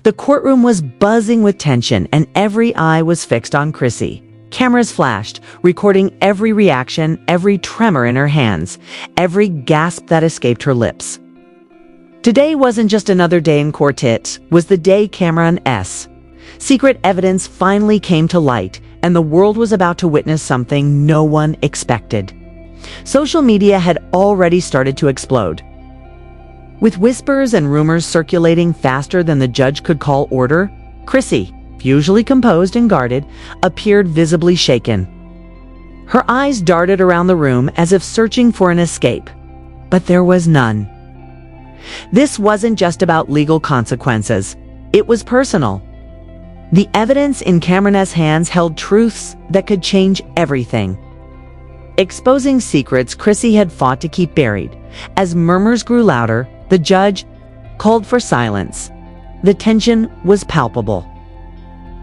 The courtroom was buzzing with tension, and every eye was fixed on Chrissy. Cameras flashed, recording every reaction, every tremor in her hands, every gasp that escaped her lips. Today wasn't just another day in court, it was the day Camron's secret evidence finally came to light, and the world was about to witness something no one expected. Social media had already started to explode. With whispers and rumors circulating faster than the judge could call order, Chrissy, usually composed and guarded, appeared visibly shaken. Her eyes darted around the room as if searching for an escape, but there was none. This wasn't just about legal consequences. It was personal. The evidence in Camron's hands held truths that could change everything. Exposing secrets Chrissy had fought to keep buried. As murmurs grew louder, the judge called for silence. The tension was palpable.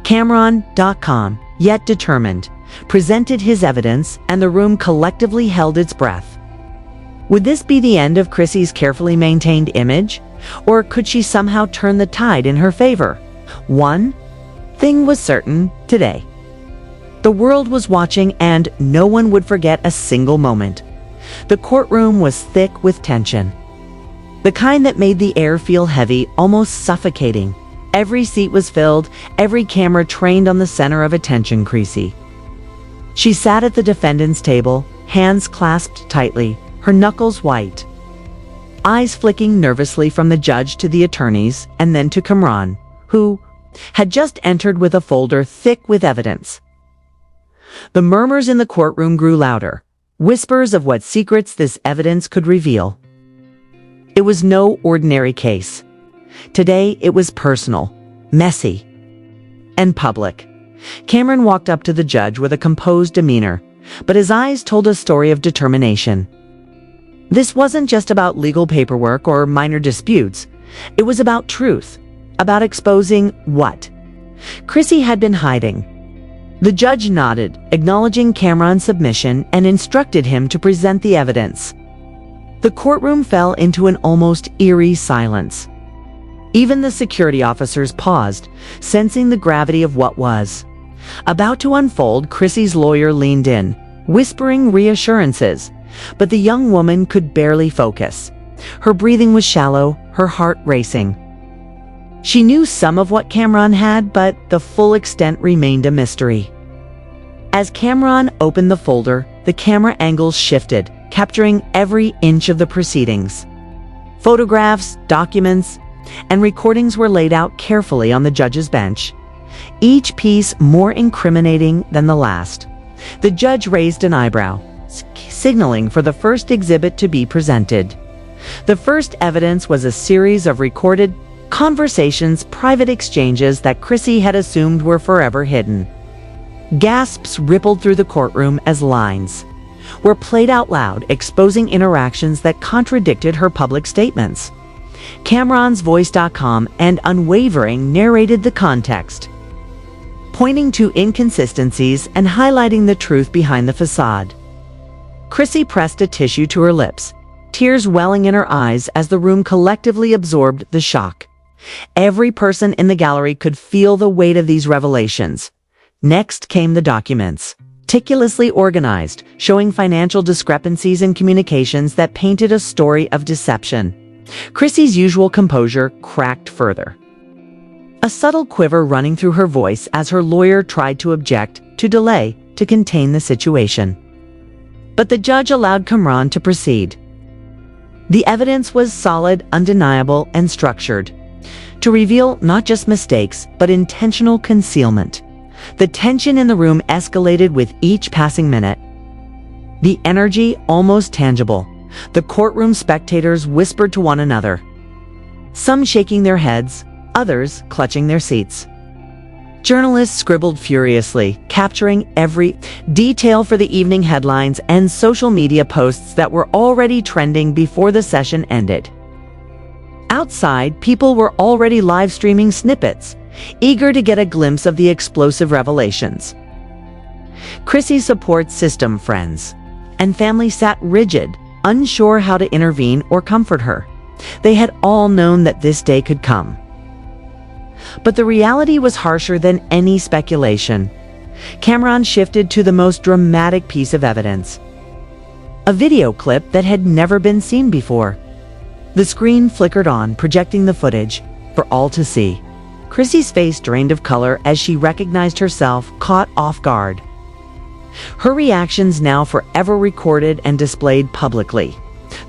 Camron, yet determined, presented his evidence, and the room collectively held its breath. Would this be the end of Chrissy's carefully maintained image? Or could she somehow turn the tide in her favor? One thing was certain today. The world was watching, and no one would forget a single moment. The courtroom was thick with tension. The kind that made the air feel heavy, almost suffocating. Every seat was filled, every camera trained on the center of attention, Chrissy. She sat at the defendant's table, hands clasped tightly, her knuckles white. Eyes flicking nervously from the judge to the attorneys, and then to Camron, who had just entered with a folder thick with evidence. The murmurs in the courtroom grew louder, whispers of what secrets this evidence could reveal. It was no ordinary case. Today, it was personal, messy, and public. Camron walked up to the judge with a composed demeanor, but his eyes told a story of determination. This wasn't just about legal paperwork or minor disputes. It was about truth, about exposing what Chrissy had been hiding. The judge nodded, acknowledging Camron's submission, and instructed him to present the evidence. The courtroom fell into an almost eerie silence. Even the security officers paused, sensing the gravity of what was about to unfold. Chrissy's lawyer leaned in, whispering reassurances, but the young woman could barely focus. Her breathing was shallow, her heart racing. She knew some of what Camron had, but the full extent remained a mystery. As Camron opened the folder, the camera angles shifted, capturing every inch of the proceedings. Photographs, documents, and recordings were laid out carefully on the judge's bench, each piece more incriminating than the last. The judge raised an eyebrow, signaling for the first exhibit to be presented. The first evidence was a series of recorded conversations, private exchanges that Chrissy had assumed were forever hidden. Gasps rippled through the courtroom as lines were played out loud, exposing interactions that contradicted her public statements. Camron's Voice.com and Unwavering narrated the context, pointing to inconsistencies and highlighting the truth behind the facade. Chrissy pressed a tissue to her lips, tears welling in her eyes as the room collectively absorbed the shock. Every person in the gallery could feel the weight of these revelations. Next came the documents, meticulously organized, showing financial discrepancies and communications that painted a story of deception. Chrissy's usual composure cracked further, a subtle quiver running through her voice as her lawyer tried to object, to delay, to contain the situation. But the judge allowed Camron to proceed. The evidence was solid, undeniable, and structured, to reveal not just mistakes, but intentional concealment. The tension in the room escalated with each passing minute. The energy almost tangible. The courtroom spectators whispered to one another, some shaking their heads, others clutching their seats. Journalists scribbled furiously, capturing every detail for the evening headlines and social media posts that were already trending before the session ended. Outside, people were already live streaming snippets, eager to get a glimpse of the explosive revelations. Chrissy's support system, friends, and family sat rigid, unsure how to intervene or comfort her. They had all known that this day could come. But the reality was harsher than any speculation. Camron shifted to the most dramatic piece of evidence. A video clip that had never been seen before. The screen flickered on, projecting the footage for all to see. Chrissy's face drained of color as she recognized herself caught off guard. Her reactions now forever recorded and displayed publicly.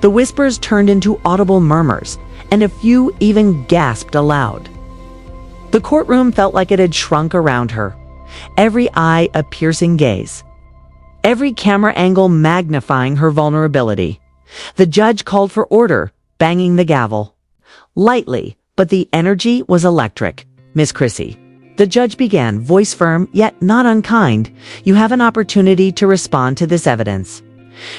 The whispers turned into audible murmurs, and a few even gasped aloud. The courtroom felt like it had shrunk around her, every eye a piercing gaze, every camera angle magnifying her vulnerability. The judge called for order, banging the gavel. Lightly, but the energy was electric. "Miss Chrissy," the judge began, voice firm yet not unkind, "you have an opportunity to respond to this evidence."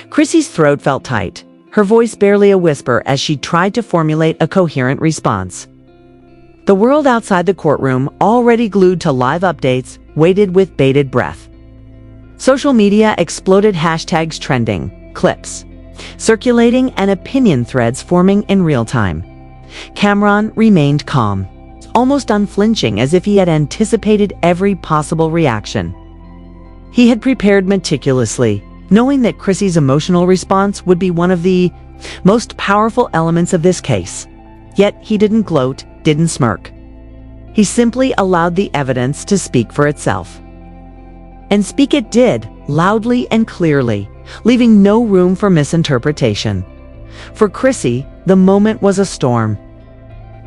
Chrissy's throat felt tight, her voice barely a whisper as she tried to formulate a coherent response. The world outside the courtroom, already glued to live updates, waited with bated breath. Social media exploded, hashtags trending, clips circulating, and opinion threads forming in real time. Camron remained calm, almost unflinching, as if he had anticipated every possible reaction. He had prepared meticulously, knowing that Chrissy's emotional response would be one of the most powerful elements of this case. Yet he didn't gloat, didn't smirk. He simply allowed the evidence to speak for itself. And speak it did, loudly and clearly, leaving no room for misinterpretation. For Chrissy, the moment was a storm.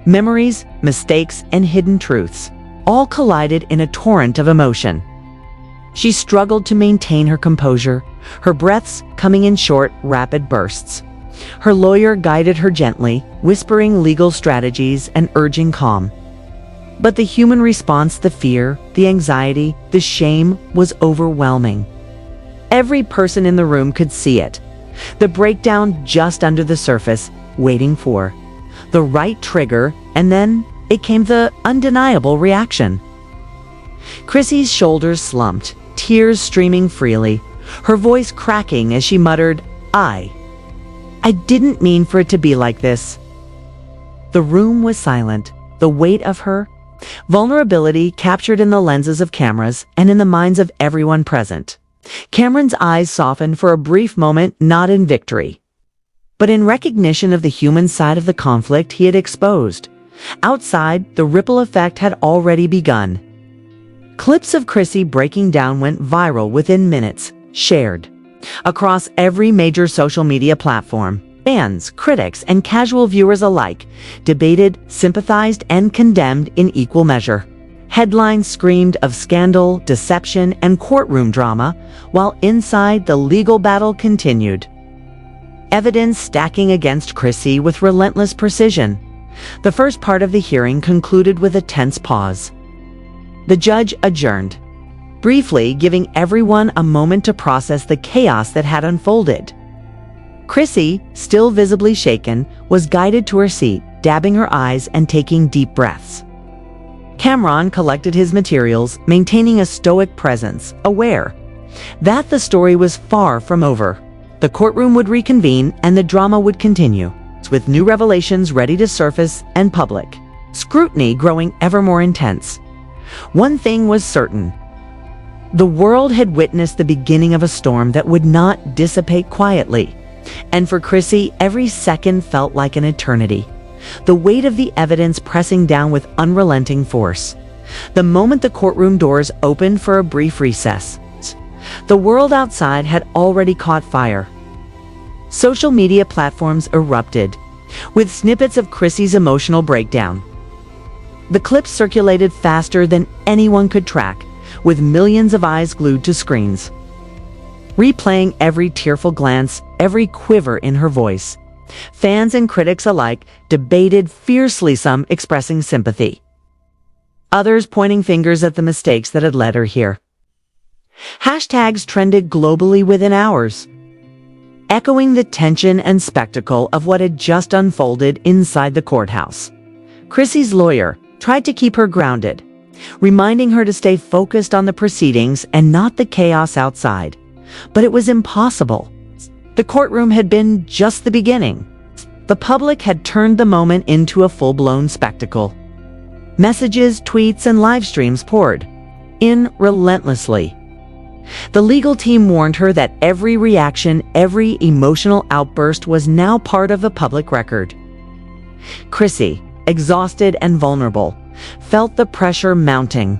Memories, mistakes, and hidden truths all collided in a torrent of emotion. She struggled to maintain her composure, her breaths coming in short, rapid bursts. Her lawyer guided her gently, whispering legal strategies and urging calm. But the human response, the fear, the anxiety, the shame, was overwhelming. Every person in the room could see it. The breakdown just under the surface, waiting for the right trigger, and then it came, the undeniable reaction. Chrissy's shoulders slumped, tears streaming freely, her voice cracking as she muttered, I didn't mean for it to be like this." The room was silent, the weight of her vulnerability captured in the lenses of cameras and in the minds of everyone present. Cameron's eyes softened for a brief moment, not in victory, but in recognition of the human side of the conflict he had exposed. Outside, the ripple effect had already begun. Clips of Chrissy breaking down went viral within minutes, shared across every major social media platform. Fans, critics, and casual viewers alike debated, sympathized, and condemned in equal measure. Headlines screamed of scandal, deception, and courtroom drama, while inside the legal battle continued. Evidence stacking against Chrissy with relentless precision. The first part of the hearing concluded with a tense pause. The judge adjourned, briefly giving everyone a moment to process the chaos that had unfolded. Chrissy, still visibly shaken, was guided to her seat, dabbing her eyes and taking deep breaths. Camron collected his materials, maintaining a stoic presence, aware that the story was far from over. The courtroom would reconvene and the drama would continue, with new revelations ready to surface and public scrutiny growing ever more intense. One thing was certain. The world had witnessed the beginning of a storm that would not dissipate quietly. And for Chrissy, every second felt like an eternity. The weight of the evidence pressing down with unrelenting force. The moment the courtroom doors opened for a brief recess, the world outside had already caught fire. Social media platforms erupted, with snippets of Chrissy's emotional breakdown. The clips circulated faster than anyone could track, with millions of eyes glued to screens, replaying every tearful glance, every quiver in her voice. Fans and critics alike debated fiercely, some expressing sympathy, others pointing fingers at the mistakes that had led her here. Hashtags trended globally within hours, echoing the tension and spectacle of what had just unfolded inside the courthouse. Chrissy's lawyer tried to keep her grounded, reminding her to stay focused on the proceedings and not the chaos outside. But it was impossible. The courtroom had been just the beginning. The public had turned the moment into a full-blown spectacle. Messages, tweets, and live streams poured in relentlessly. The legal team warned her that every reaction, every emotional outburst was now part of the public record. Chrissy, exhausted and vulnerable, felt the pressure mounting.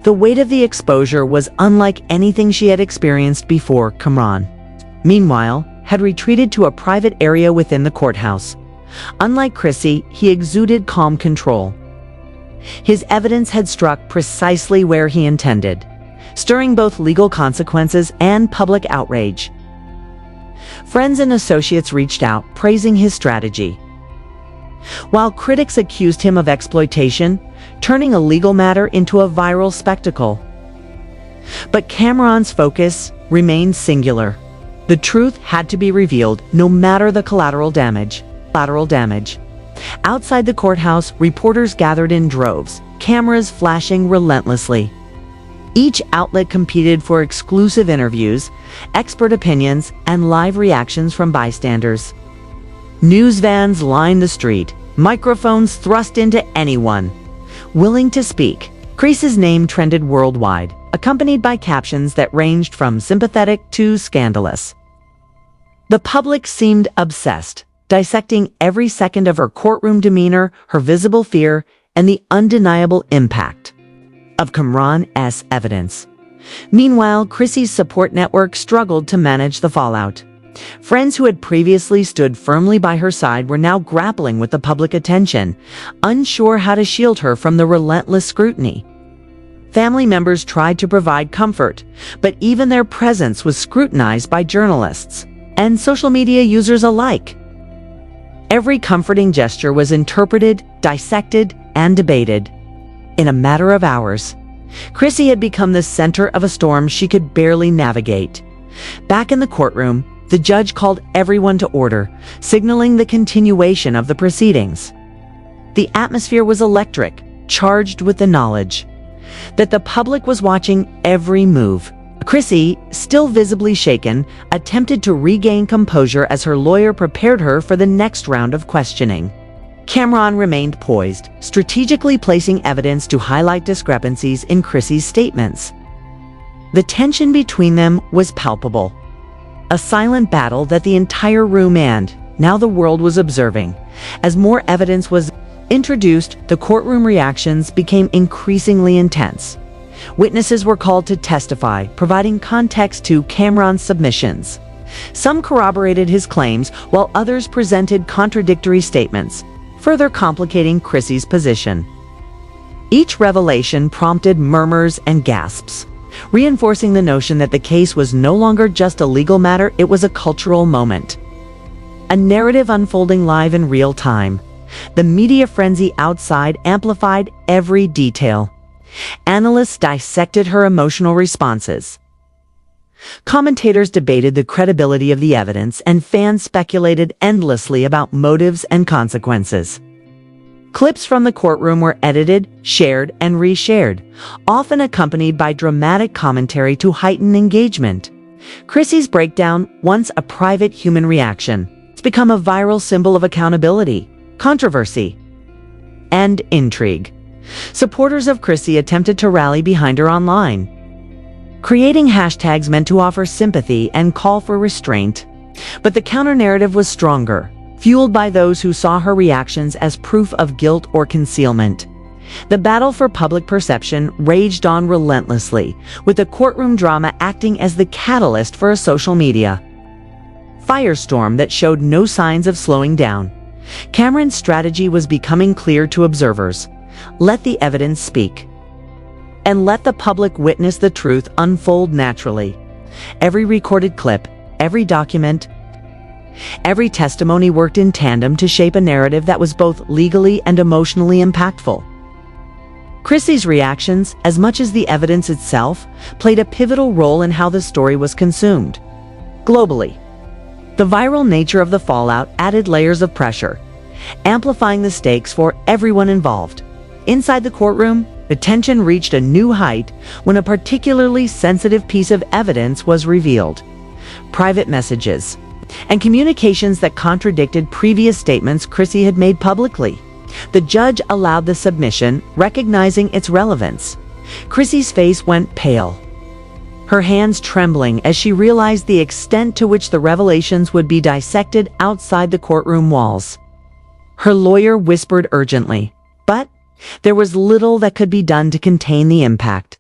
The weight of the exposure was unlike anything she had experienced before. Camron, meanwhile, had retreated to a private area within the courthouse. Unlike Chrissy, he exuded calm control. His evidence had struck precisely where he intended, stirring both legal consequences and public outrage. Friends and associates reached out, praising his strategy, while critics accused him of exploitation, turning a legal matter into a viral spectacle. But Camron's focus remained singular. The truth had to be revealed, no matter the collateral damage. Outside the courthouse, reporters gathered in droves, cameras flashing relentlessly. Each outlet competed for exclusive interviews, expert opinions, and live reactions from bystanders. News vans lined the street, microphones thrust into anyone willing to speak. Chrissy's name trended worldwide, accompanied by captions that ranged from sympathetic to scandalous. The public seemed obsessed, dissecting every second of her courtroom demeanor, her visible fear, and the undeniable impact of Camron's evidence. Meanwhile, Chrissy's support network struggled to manage the fallout. Friends who had previously stood firmly by her side were now grappling with the public attention, unsure how to shield her from the relentless scrutiny. Family members tried to provide comfort, but even their presence was scrutinized by journalists and social media users alike. Every comforting gesture was interpreted, dissected, and debated. In a matter of hours, Chrissy had become the center of a storm she could barely navigate. Back in the courtroom, the judge called everyone to order, signaling the continuation of the proceedings. The atmosphere was electric, charged with the knowledge that the public was watching every move. Chrissy, still visibly shaken, attempted to regain composure as her lawyer prepared her for the next round of questioning. Camron remained poised, strategically placing evidence to highlight discrepancies in Chrissy's statements. The tension between them was palpable. A silent battle that the entire room and now the world was observing. As more evidence was introduced, the courtroom reactions became increasingly intense. Witnesses were called to testify, providing context to Camron's submissions. Some corroborated his claims, while others presented contradictory statements, further complicating Chrissy's position. Each revelation prompted murmurs and gasps, reinforcing the notion that the case was no longer just a legal matter, it was a cultural moment. A narrative unfolding live in real time. The media frenzy outside amplified every detail. Analysts dissected her emotional responses. Commentators debated the credibility of the evidence, and fans speculated endlessly about motives and consequences. Clips from the courtroom were edited, shared, and reshared, often accompanied by dramatic commentary to heighten engagement. Chrissy's breakdown, once a private human reaction, has become a viral symbol of accountability, controversy, and intrigue. Supporters of Chrissy attempted to rally behind her online, creating hashtags meant to offer sympathy and call for restraint. But the counter-narrative was stronger, fueled by those who saw her reactions as proof of guilt or concealment. The battle for public perception raged on relentlessly, with the courtroom drama acting as the catalyst for a social media firestorm that showed no signs of slowing down. Camron's strategy was becoming clear to observers. Let the evidence speak, and let the public witness the truth unfold naturally. Every recorded clip, every document, every testimony worked in tandem to shape a narrative that was both legally and emotionally impactful. Chrissy's reactions, as much as the evidence itself, played a pivotal role in how the story was consumed. Globally, the viral nature of the fallout added layers of pressure, amplifying the stakes for everyone involved. Inside the courtroom, the tension reached a new height when a particularly sensitive piece of evidence was revealed. Private messages and communications that contradicted previous statements Chrissy had made publicly. The judge allowed the submission, recognizing its relevance. Chrissy's face went pale, her hands trembling as she realized the extent to which the revelations would be dissected outside the courtroom walls. Her lawyer whispered urgently, but there was little that could be done to contain the impact.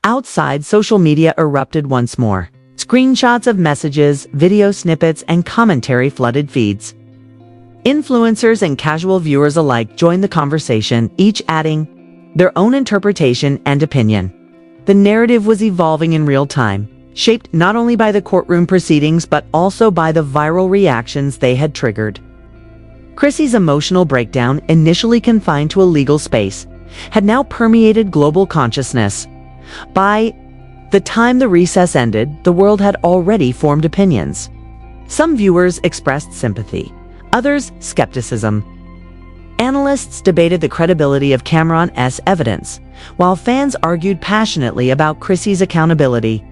Outside, social media erupted once more. Screenshots of messages, video snippets, and commentary flooded feeds. Influencers and casual viewers alike joined the conversation, each adding their own interpretation and opinion. The narrative was evolving in real time, shaped not only by the courtroom proceedings but also by the viral reactions they had triggered. Chrissy's emotional breakdown, initially confined to a legal space, had now permeated global consciousness. By the time the recess ended, the world had already formed opinions. Some viewers expressed sympathy, others skepticism. Analysts debated the credibility of Camron's evidence, while fans argued passionately about Chrissy's accountability.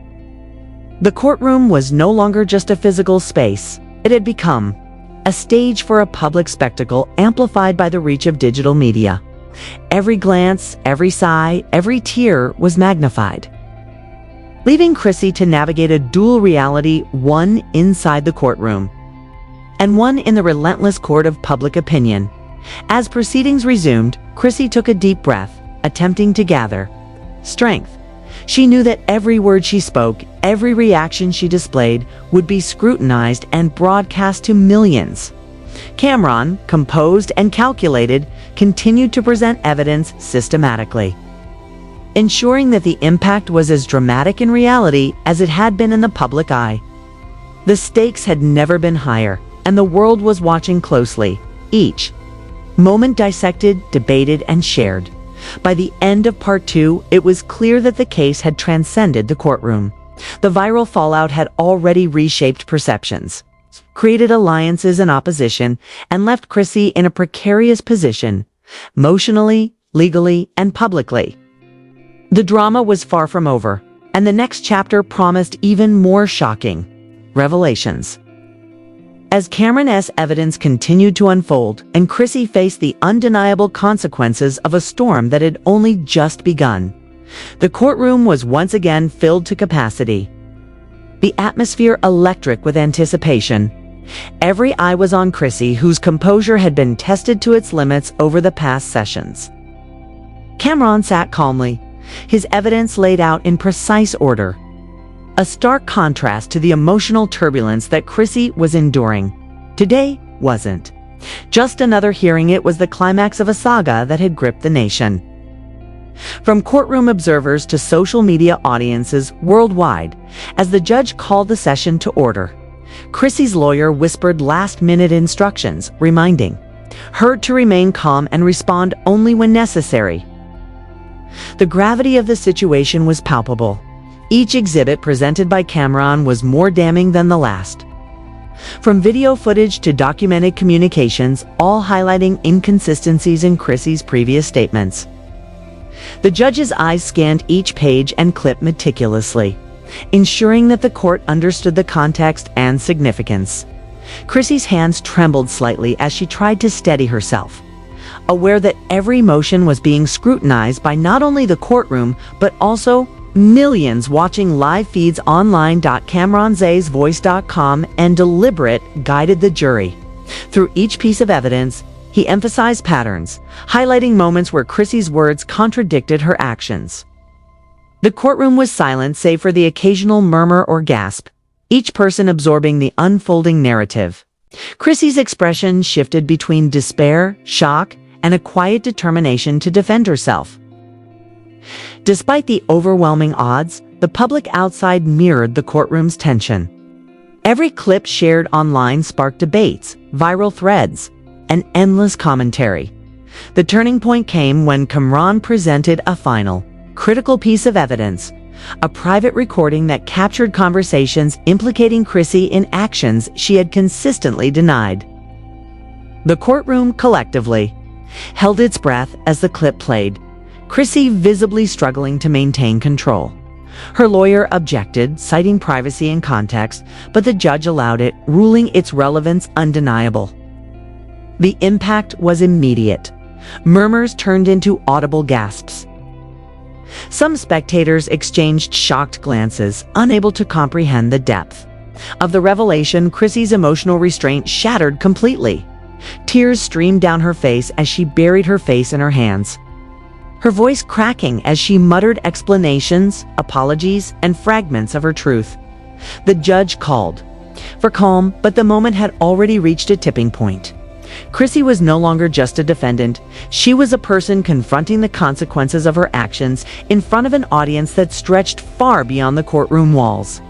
The courtroom was no longer just a physical space. It had become a stage for a public spectacle amplified by the reach of digital media. Every glance, every sigh, every tear was magnified, leaving Chrissy to navigate a dual reality, one inside the courtroom and one in the relentless court of public opinion. As proceedings resumed, Chrissy took a deep breath, attempting to gather strength. She knew that every word she spoke, every reaction she displayed, would be scrutinized and broadcast to millions. Camron, composed and calculated, continued to present evidence systematically, ensuring that the impact was as dramatic in reality as it had been in the public eye. The stakes had never been higher, and the world was watching closely, each moment dissected, debated, and shared. By the end of Part 2, it was clear that the case had transcended the courtroom. The viral fallout had already reshaped perceptions, created alliances and opposition, and left Chrissy in a precarious position, emotionally, legally, and publicly. The drama was far from over, and the next chapter promised even more shocking revelations. As Camron's evidence continued to unfold and Chrissy faced the undeniable consequences of a storm that had only just begun, the courtroom was once again filled to capacity. The atmosphere electric with anticipation. Every eye was on Chrissy, whose composure had been tested to its limits over the past sessions. Camron sat calmly, his evidence laid out in precise order, a stark contrast to the emotional turbulence that Chrissy was enduring. Today wasn't just another hearing, it was the climax of a saga that had gripped the nation. From courtroom observers to social media audiences worldwide, as the judge called the session to order, Chrissy's lawyer whispered last-minute instructions, reminding her to remain calm and respond only when necessary. The gravity of the situation was palpable. Each exhibit presented by Camron was more damning than the last. From video footage to documented communications, all highlighting inconsistencies in Chrissy's previous statements. The judge's eyes scanned each page and clip meticulously, ensuring that the court understood the context and significance. Chrissy's hands trembled slightly as she tried to steady herself, aware that every motion was being scrutinized by not only the courtroom but also millions watching live feeds online. Camron'sVoice.com and deliberate guided the jury through each piece of evidence. He emphasized patterns, highlighting moments where Chrissy's words contradicted her actions. The courtroom was silent save for the occasional murmur or gasp, each person absorbing the unfolding narrative. Chrissy's expression shifted between despair, shock, and a quiet determination to defend herself. Despite the overwhelming odds, the public outside mirrored the courtroom's tension. Every clip shared online sparked debates, viral threads, and endless commentary. The turning point came when Camron presented a final, critical piece of evidence, a private recording that captured conversations implicating Chrissy in actions she had consistently denied. The courtroom collectively held its breath as the clip played, Chrissy visibly struggling to maintain control. Her lawyer objected, citing privacy and context, but the judge allowed it, ruling its relevance undeniable. The impact was immediate. Murmurs turned into audible gasps. Some spectators exchanged shocked glances, unable to comprehend the depth of the revelation. Chrissy's emotional restraint shattered completely. Tears streamed down her face as she buried her face in her hands, her voice cracking as she muttered explanations, apologies, and fragments of her truth. The judge called for calm, but the moment had already reached a tipping point. Chrissy was no longer just a defendant. She was a person confronting the consequences of her actions in front of an audience that stretched far beyond the courtroom walls.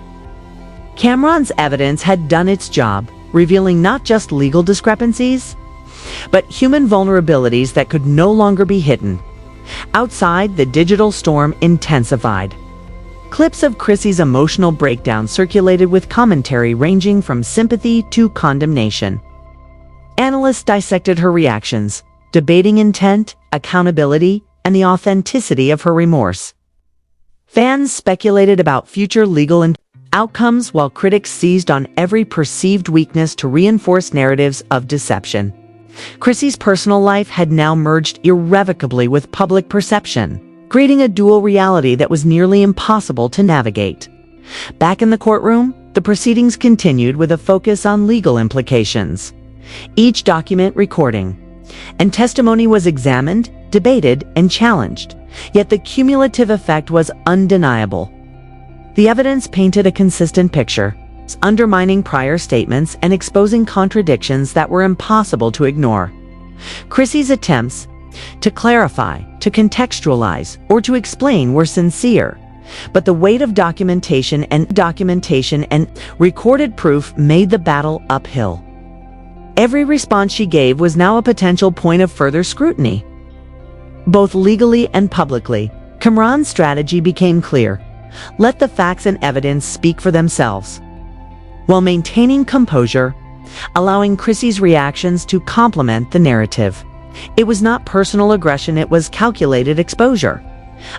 Camron's evidence had done its job, revealing not just legal discrepancies, but human vulnerabilities that could no longer be hidden. Outside, the digital storm intensified. Clips of Chrissy's emotional breakdown circulated with commentary ranging from sympathy to condemnation. Analysts dissected her reactions, debating intent, accountability, and the authenticity of her remorse. Fans speculated about future legal outcomes, while critics seized on every perceived weakness to reinforce narratives of deception. Chrissy's personal life had now merged irrevocably with public perception, creating a dual reality that was nearly impossible to navigate. Back in the courtroom, the proceedings continued with a focus on legal implications. Each document, recording, and testimony was examined, debated, and challenged, yet the cumulative effect was undeniable. The evidence painted a consistent picture, undermining prior statements and exposing contradictions that were impossible to ignore. Chrissy's attempts to clarify, to contextualize, or to explain were sincere, but the weight of documentation and recorded proof made the battle uphill. Every response she gave was now a potential point of further scrutiny. Both legally and publicly, Camron's strategy became clear. Let the facts and evidence speak for themselves, while maintaining composure, allowing Chrissy's reactions to complement the narrative. It was not personal aggression, it was calculated exposure,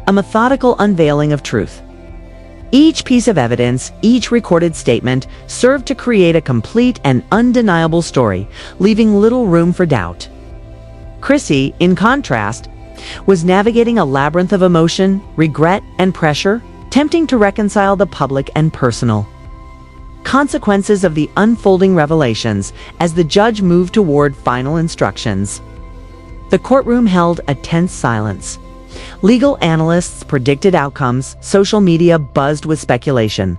a methodical unveiling of truth. Each piece of evidence, each recorded statement, served to create a complete and undeniable story, leaving little room for doubt. Chrissy, in contrast, was navigating a labyrinth of emotion, regret, and pressure, attempting to reconcile the public and personal consequences of the unfolding revelations as the judge moved toward final instructions. The courtroom held a tense silence. Legal analysts predicted outcomes, social media buzzed with speculation,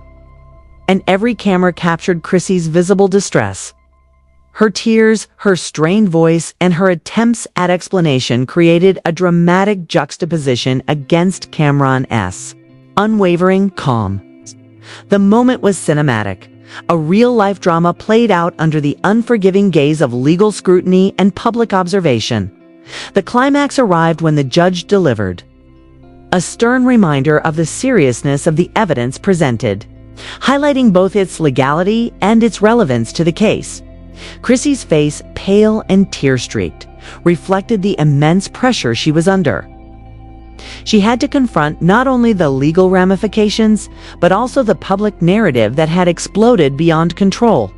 and every camera captured Chrissy's visible distress. Her tears, her strained voice, and her attempts at explanation created a dramatic juxtaposition against Camron's unwavering calm. The moment was cinematic. A real-life drama played out under the unforgiving gaze of legal scrutiny and public observation. The climax arrived when the judge delivered a stern reminder of the seriousness of the evidence presented, highlighting both its legality and its relevance to the case. Chrissy's face, pale and tear-streaked, reflected the immense pressure she was under. She had to confront not only the legal ramifications, but also the public narrative that had exploded beyond control.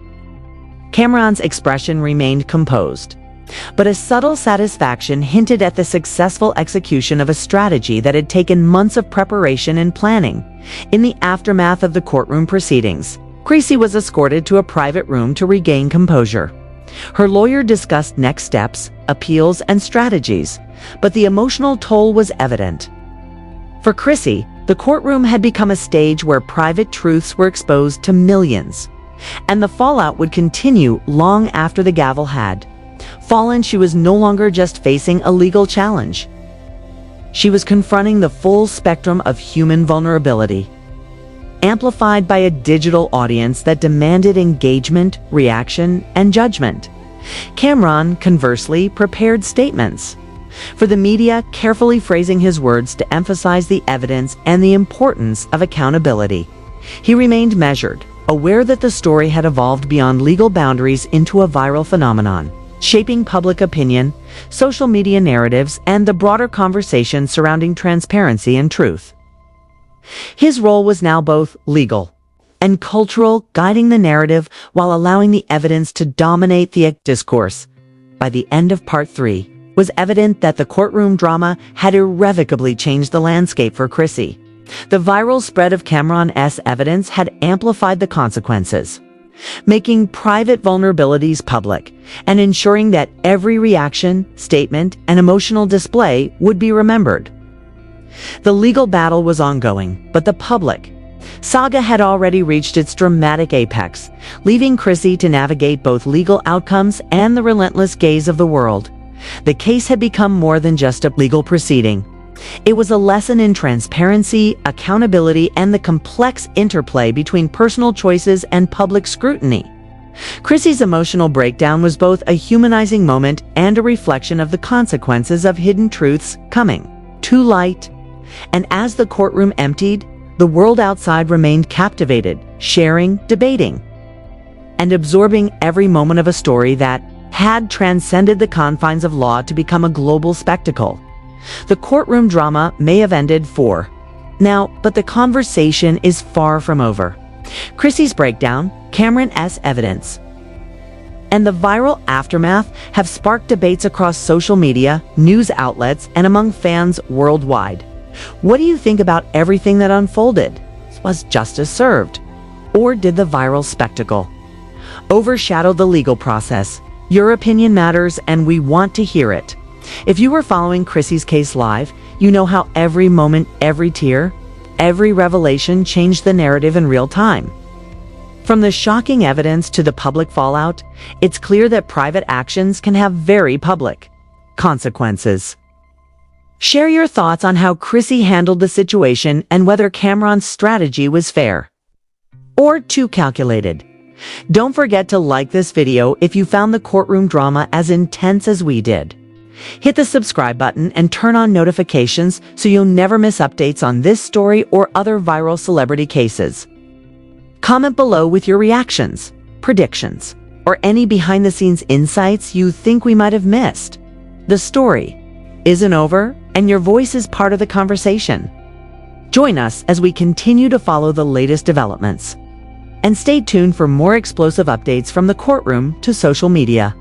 Camron's expression remained composed, but a subtle satisfaction hinted at the successful execution of a strategy that had taken months of preparation and planning. In the aftermath of the courtroom proceedings, Chrissy was escorted to a private room to regain composure. Her lawyer discussed next steps, appeals, and strategies, but the emotional toll was evident. For Chrissy, the courtroom had become a stage where private truths were exposed to millions, and the fallout would continue long after the gavel had fallen. She was no longer just facing a legal challenge. She was confronting the full spectrum of human vulnerability, amplified by a digital audience that demanded engagement, reaction, and judgment. Camron, conversely, prepared statements for the media, carefully phrasing his words to emphasize the evidence and the importance of accountability. He remained measured, aware that the story had evolved beyond legal boundaries into a viral phenomenon, shaping public opinion, social media narratives, and the broader conversation surrounding transparency and truth. His role was now both legal and cultural, guiding the narrative while allowing the evidence to dominate the discourse. By the end of Part 3, was evident that the courtroom drama had irrevocably changed the landscape for Chrissy. The viral spread of Camron's evidence had amplified the consequences, making private vulnerabilities public and ensuring that every reaction, statement, and emotional display would be remembered. The legal battle was ongoing, but the public saga had already reached its dramatic apex, leaving Chrissy to navigate both legal outcomes and the relentless gaze of the world. The case had become more than just a legal proceeding. It was a lesson in transparency, accountability, and the complex interplay between personal choices and public scrutiny. Chrissy's emotional breakdown was both a humanizing moment and a reflection of the consequences of hidden truths coming to light. And as the courtroom emptied, the world outside remained captivated, sharing, debating, and absorbing every moment of a story that had transcended the confines of law to become a global spectacle. The courtroom drama may have ended for now, but the conversation is far from over. Chrissy's breakdown, Camron's evidence, and the viral aftermath have sparked debates across social media, news outlets, and among fans worldwide. What do you think about everything that unfolded? Was justice served? Or did the viral spectacle overshadow the legal process? Your opinion matters, and we want to hear it. If you were following Chrissy's case live, you know how every moment, every tear, every revelation changed the narrative in real time. From the shocking evidence to the public fallout, it's clear that private actions can have very public consequences. Share your thoughts on how Chrissy handled the situation and whether Camron's strategy was fair or too calculated. Don't forget to like this video if you found the courtroom drama as intense as we did. Hit the subscribe button and turn on notifications so you'll never miss updates on this story or other viral celebrity cases. Comment below with your reactions, predictions, or any behind-the-scenes insights you think we might have missed. The story isn't over, and your voice is part of the conversation. Join us as we continue to follow the latest developments. And stay tuned for more explosive updates from the courtroom to social media.